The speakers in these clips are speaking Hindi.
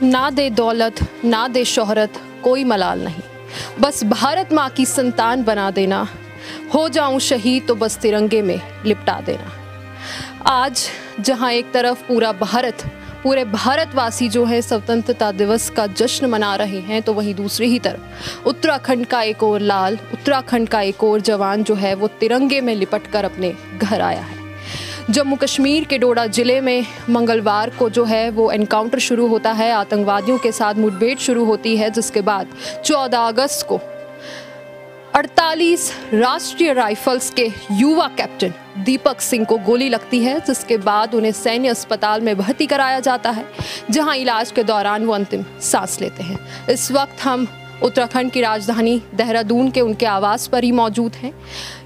ना दे दौलत ना दे शोहरत कोई मलाल नहीं, बस भारत माँ की संतान बना देना, हो जाऊं शहीद तो बस तिरंगे में लिपटा देना। आज जहाँ एक तरफ पूरे भारतवासी जो है स्वतंत्रता दिवस का जश्न मना रहे हैं, तो वहीं दूसरी ही तरफ उत्तराखंड का एक और लाल, उत्तराखंड का एक और जवान जो है वो तिरंगे में लिपटकर अपने घर आया है। जम्मू कश्मीर के डोडा ज़िले में मंगलवार को जो है वो एनकाउंटर शुरू होता है, आतंकवादियों के साथ मुठभेड़ शुरू होती है, जिसके बाद 14 अगस्त को 48 राष्ट्रीय राइफल्स के युवा कैप्टन दीपक सिंह को गोली लगती है, जिसके बाद उन्हें सैन्य अस्पताल में भर्ती कराया जाता है, जहां इलाज के दौरान वो अंतिम सांस लेते हैं। इस वक्त हम उत्तराखंड की राजधानी देहरादून के उनके आवास पर ही मौजूद हैं।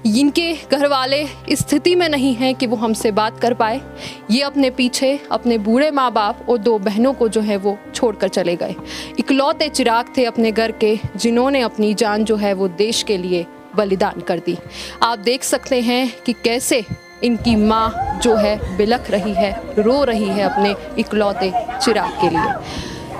इनके घर वाले इस स्थिति में नहीं हैं कि वो हमसे बात कर पाए। ये अपने पीछे अपने बूढ़े माँ बाप और 2 बहनों को जो है वो छोड़कर चले गए। इकलौते चिराग थे अपने घर के, जिन्होंने अपनी जान जो है वो देश के लिए बलिदान कर दी। आप देख सकते हैं कि कैसे इनकी माँ जो है बिलख रही है, रो रही है अपने इकलौते चिराग के लिए।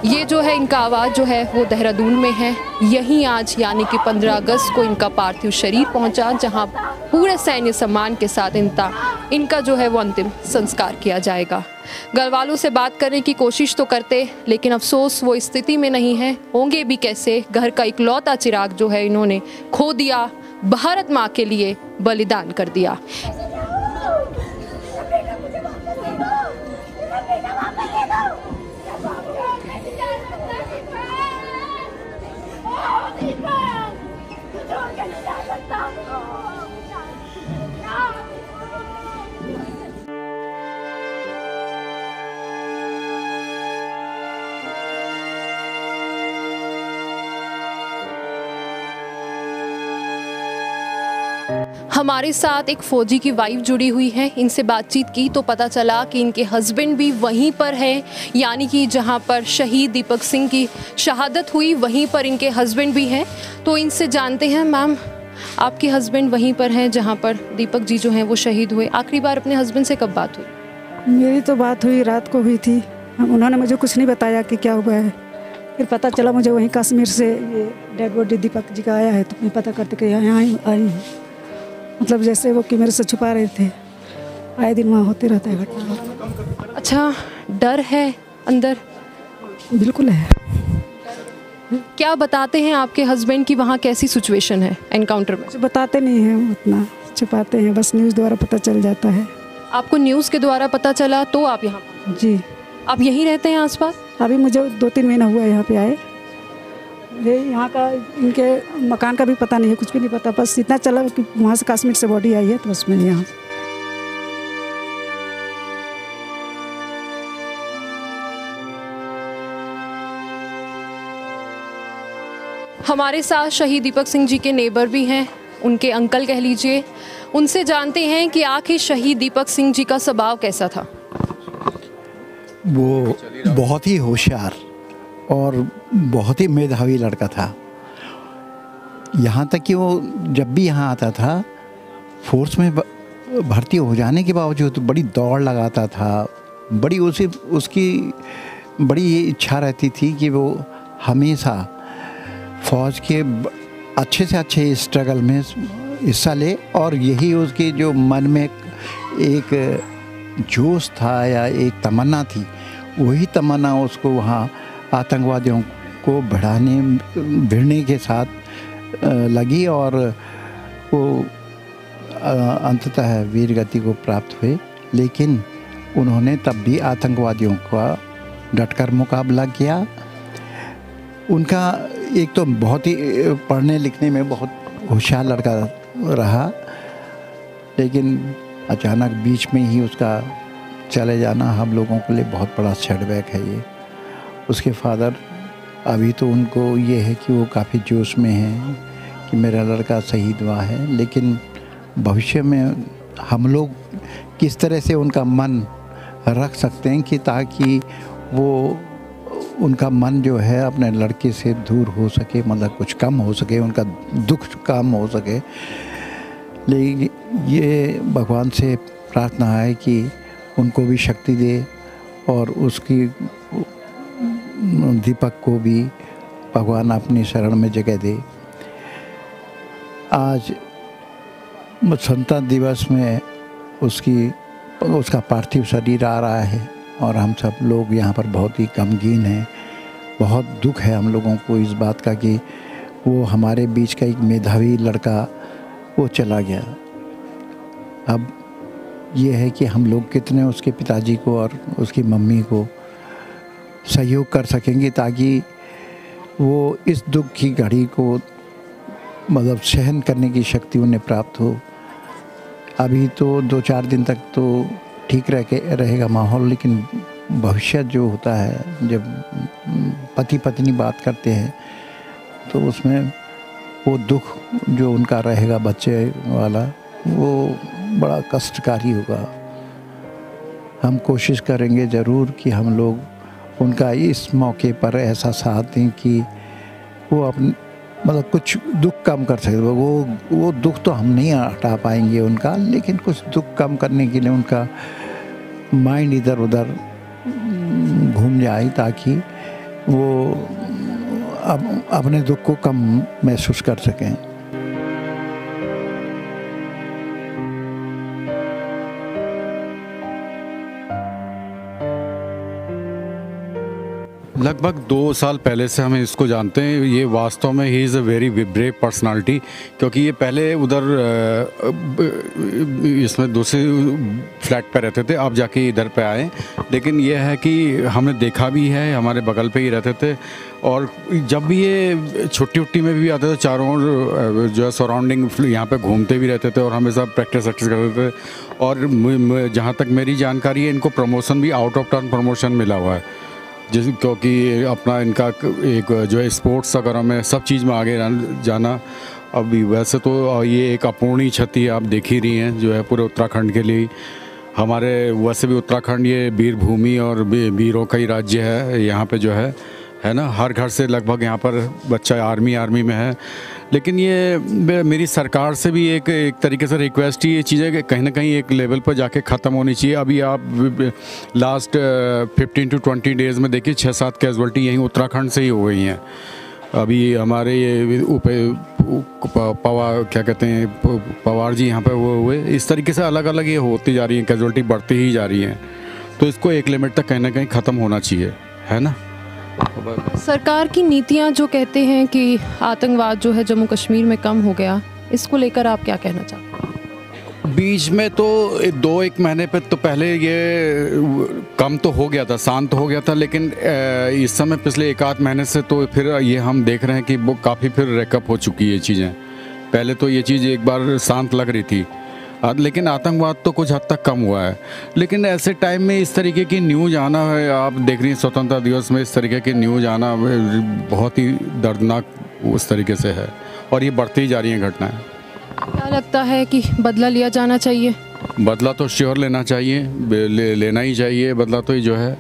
ये जो है इनका आवाज़ जो है वो देहरादून में है। यहीं आज यानी कि 15 अगस्त को इनका पार्थिव शरीर पहुंचा, जहां पूरे सैन्य सम्मान के साथ इनका जो है वो अंतिम संस्कार किया जाएगा। घर वालों से बात करने की कोशिश तो करते, लेकिन अफसोस वो स्थिति में नहीं है। होंगे भी कैसे, घर का इकलौता चिराग जो है इन्होंने खो दिया, भारत माँ के लिए बलिदान कर दिया। हमारे साथ एक फौजी की वाइफ जुड़ी हुई है। इनसे बातचीत की तो पता चला कि इनके हस्बैंड भी वहीं पर हैं, यानी कि जहां पर शहीद दीपक सिंह की शहादत हुई वहीं पर इनके हस्बैंड भी हैं। तो इनसे जानते हैं, मैम आपके हस्बैंड वहीं पर हैं जहां पर दीपक जी जो हैं वो शहीद हुए। आखिरी बार अपने हस्बैंड से कब बात हुई? मेरी तो बात हुई रात को हुई थी। उन्होंने मुझे कुछ नहीं बताया कि क्या हुआ है। फिर पता चला मुझे वहीं कश्मीर से ये डेड बॉडी दीपक जी का आया है, तो मैं पता करते कि यहाँ आई हूँ। मतलब जैसे वो कि मेरे से छुपा रहे थे। आए दिन वहाँ होते रहता है घटना। अच्छा, डर है अंदर? बिल्कुल है। क्या बताते हैं आपके हस्बैंड की वहाँ कैसी सिचुएशन है एनकाउंटर में? बताते नहीं हैं, उतना छुपाते हैं, बस न्यूज़ द्वारा पता चल जाता है। आपको न्यूज़ के द्वारा पता चला तो आप यहाँ? जी। आप यहीं रहते हैं आसपास? अभी मुझे 2-3 महीना हुआ है यहाँ पे आए। ये यहाँ का इनके मकान का भी पता नहीं है, कुछ भी नहीं पता, बस इतना चला कि वहाँ से कश्मीर से बॉडी आई है, तो बस मैं यहाँ। हमारे साथ शहीद दीपक सिंह जी के नेबर भी हैं, उनके अंकल कह लीजिए। उनसे जानते हैं कि आखिर शहीद दीपक सिंह जी का स्वभाव कैसा था। वो बहुत ही होशियार और बहुत ही मेधावी लड़का था। यहाँ तक कि वो जब भी यहाँ आता था, फोर्स में भर्ती हो जाने के बावजूद बड़ी दौड़ लगाता था। बड़ी उसकी बड़ी इच्छा रहती थी कि वो हमेशा फौज के अच्छे से अच्छे स्ट्रगल में हिस्सा ले, और यही उसके जो मन में एक जोश था या एक तमन्ना थी, वही तमन्ना उसको वहाँ आतंकवादियों को भिड़ने के साथ लगी, और वो अंततः वीर गति को प्राप्त हुए। लेकिन उन्होंने तब भी आतंकवादियों का डटकर मुकाबला किया। उनका एक तो बहुत ही पढ़ने लिखने में बहुत होशियार लड़का रहा, लेकिन अचानक बीच में ही उसका चले जाना हम लोगों के लिए बहुत बड़ा सेटबैक है। ये उसके फादर अभी तो उनको ये है कि वो काफ़ी जोश में हैं कि मेरा लड़का शहीद हुआ है, लेकिन भविष्य में हम लोग किस तरह से उनका मन रख सकते हैं कि ताकि वो उनका मन जो है अपने लड़के से दूर हो सके, मतलब कुछ कम हो सके, उनका दुख कम हो सके। लेकिन ये भगवान से प्रार्थना है कि उनको भी शक्ति दे और उसकी दीपक को भी भगवान अपनी शरण में जगह दे। आज स्वतंत्रता दिवस में उसका पार्थिव शरीर आ रहा है और हम सब लोग यहाँ पर बहुत ही गमगीन हैं। बहुत दुख है हम लोगों को इस बात का कि वो हमारे बीच का एक मेधावी लड़का वो चला गया। अब ये है कि हम लोग कितने उसके पिताजी को और उसकी मम्मी को सहयोग कर सकेंगे ताकि वो इस दुख की घड़ी को मतलब सहन करने की शक्ति उन्हें प्राप्त हो। अभी तो 2-4 दिन तक तो ठीक रहेगा माहौल, लेकिन भविष्य जो होता है, जब पति पत्नी बात करते हैं तो उसमें वो दुख जो उनका रहेगा बच्चे वाला, वो बड़ा कष्टकारी होगा। हम कोशिश करेंगे ज़रूर कि हम लोग उनका इस मौके पर ऐसा साथ दें कि वो अपने मतलब कुछ दुख कम कर सके। वो दुख तो हम नहीं हटा पाएंगे उनका, लेकिन कुछ दुख कम करने के लिए उनका माइंड इधर उधर घूम जाए ताकि वो अपने दुख को कम महसूस कर सकें। लगभग 2 साल पहले से हम इसको जानते हैं। ये वास्तव में he is a very brave personality, क्योंकि ये पहले उधर इसमें दूसरे फ्लैट पे रहते थे, अब जाके इधर पे आए। लेकिन ये है कि हमने देखा भी है, हमारे बगल पे ही रहते थे और जब भी ये छुट्टी में भी आते थे चारों ओर जो है सराउंडिंग यहाँ पे घूमते भी रहते थे और हमेशा प्रैक्टिस करते थे। और जहाँ तक मेरी जानकारी है, इनको प्रमोशन भी आउट ऑफ टर्न प्रमोशन मिला हुआ है, क्योंकि अपना इनका एक जो है स्पोर्ट्स वगैरह में सब चीज़ में आगे जाना। अभी वैसे तो ये एक अपूर्णीय क्षति आप देख ही रही हैं जो है पूरे उत्तराखंड के लिए। हमारे वैसे भी उत्तराखंड ये वीर भूमि और वीरों का ही राज्य है। यहाँ पे जो है ना, हर घर से लगभग यहाँ पर बच्चा आर्मी में है। लेकिन ये मेरी सरकार से भी एक तरीके से रिक्वेस्ट ही ये चीज़ है कि कहीं ना कहीं एक लेवल पर जाके ख़त्म होनी चाहिए। अभी आप लास्ट 15 to 20 डेज़ में देखिए 6-7 कैजुअल्टी यहीं उत्तराखंड से ही हो गई हैं। अभी हमारे ये क्या कहते हैं पवार जी यहाँ पे वो हुए। इस तरीके से अलग अलग ये होती जा रही हैं, कैजुअल्टी बढ़ती ही जा रही हैं। तो इसको एक लिमिट तक कहीं ना कहीं ख़त्म होना चाहिए, है ना। सरकार की नीतियां जो कहते हैं कि आतंकवाद जो है जम्मू कश्मीर में कम हो गया, इसको लेकर आप क्या कहना चाहते हैं? बीच में तो 2-1 महीने पे तो पहले ये कम तो हो गया था, शांत हो गया था। लेकिन इस समय पिछले 1-8 महीने से तो फिर ये हम देख रहे हैं कि वो काफ़ी फिर रेकअप हो चुकी है चीज़ें। पहले तो ये चीज़ एक बार शांत लग रही थी, लेकिन आतंकवाद तो कुछ हद तक कम हुआ है। लेकिन ऐसे टाइम में इस तरीके की न्यूज़ आना है, आप देख रही हैं स्वतंत्रता दिवस में इस तरीके की न्यूज़ आना बहुत ही दर्दनाक उस तरीके से है और ये बढ़ती ही जा रही हैं घटनाएं। क्या लगता है कि बदला लिया जाना चाहिए? बदला तो श्योर लेना चाहिए, लेना ही चाहिए बदला तो, ही जो है।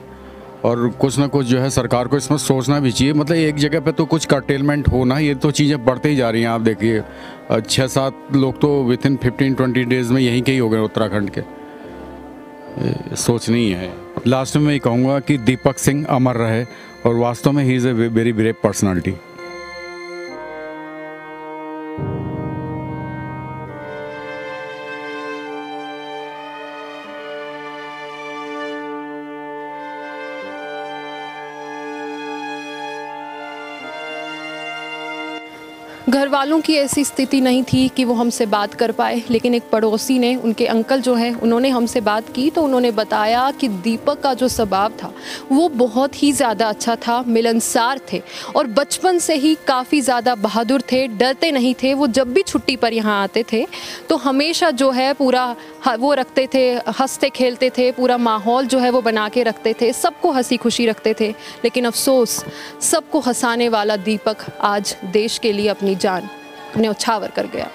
और कुछ ना कुछ जो है सरकार को इसमें सोचना भी चाहिए। मतलब एक जगह पे तो कुछ कर्टेलमेंट होना, ये तो चीज़ें बढ़ती ही जा रही हैं। आप देखिए 6-7 लोग तो विथिन 15-20 डेज़ में यहीं के ही हो गए उत्तराखंड के। सोच नहीं है। लास्ट में मैं कहूँगा कि दीपक सिंह अमर रहे और वास्तव में he is a very brave personality. घर वालों की ऐसी स्थिति नहीं थी कि वो हमसे बात कर पाए, लेकिन एक पड़ोसी ने, उनके अंकल जो हैं, उन्होंने हमसे बात की तो उन्होंने बताया कि दीपक का जो स्वभाव था वो बहुत ही ज़्यादा अच्छा था, मिलनसार थे और बचपन से ही काफ़ी ज़्यादा बहादुर थे, डरते नहीं थे। वो जब भी छुट्टी पर यहाँ आते थे तो हमेशा जो है पूरा वो रखते थे, हंसते खेलते थे, पूरा माहौल जो है वो बना के रखते थे, सबको हंसी खुशी रखते थे। लेकिन अफसोस, सबको हंसाने वाला दीपक आज देश के लिए अपनी जान न्यौछावर कर गया।